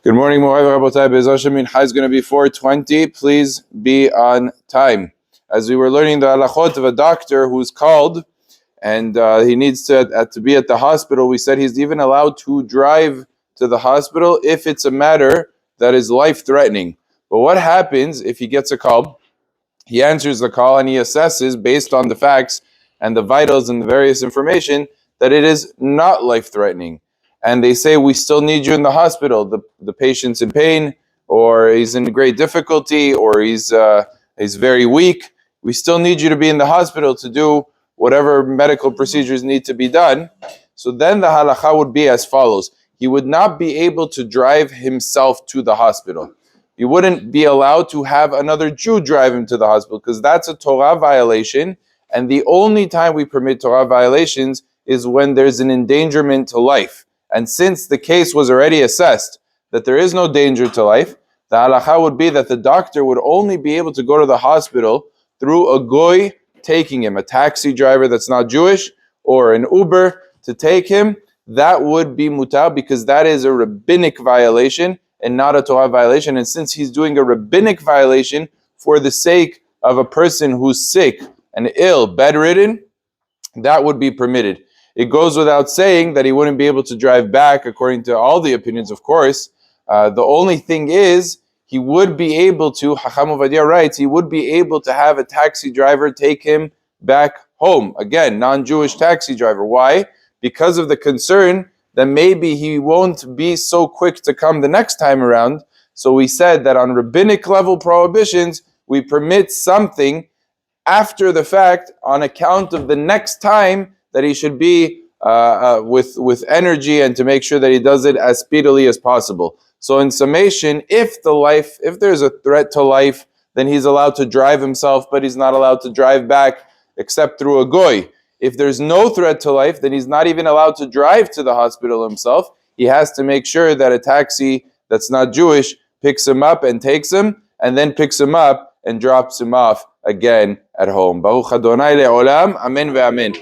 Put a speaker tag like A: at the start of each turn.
A: Good morning, Moray Rabotai. Be'ez Hashem, Mincha is going to be 4:20. Please be on time. As we were learning the halachot of a doctor who's called and he needs to be at the hospital, we said he's even allowed to drive to the hospital if it's a matter that is life-threatening. But what happens if he gets a call? He answers the call and he assesses based on the facts and the vitals and the various information that it is not life-threatening. And they say, we still need you in the hospital. The patient's in pain, or he's in great difficulty, or he's very weak. We still need you to be in the hospital to do whatever medical procedures need to be done. So then the halacha would be as follows. He would not be able to drive himself to the hospital. He wouldn't be allowed to have another Jew drive him to the hospital because that's a Torah violation. And the only time we permit Torah violations is when there's an endangerment to life. And since the case was already assessed that there is no danger to life, the halacha would be that the doctor would only be able to go to the hospital through a goy taking him, a taxi driver that's not Jewish, or an Uber to take him. That would be mutar because that is a rabbinic violation and not a Torah violation. And since he's doing a rabbinic violation for the sake of a person who's sick and ill, bedridden, that would be permitted. It goes without saying that he wouldn't be able to drive back, according to all the opinions, of course. The only thing is, he would be able to, Chacham Ovadia writes, he would be able to have a taxi driver take him back home. Again, non-Jewish taxi driver. Why? Because of the concern that maybe he won't be so quick to come the next time around. So we said that on rabbinic level prohibitions, we permit something after the fact on account of the next time that he should be with energy and to make sure that he does it as speedily as possible. So in summation, if there's a threat to life, then he's allowed to drive himself, but he's not allowed to drive back except through a goy. If there's no threat to life, then he's not even allowed to drive to the hospital himself. He has to make sure that a taxi that's not Jewish picks him up and takes him, and then picks him up and drops him off again at home. Baruch Adonai le'olam, amen ve'amen.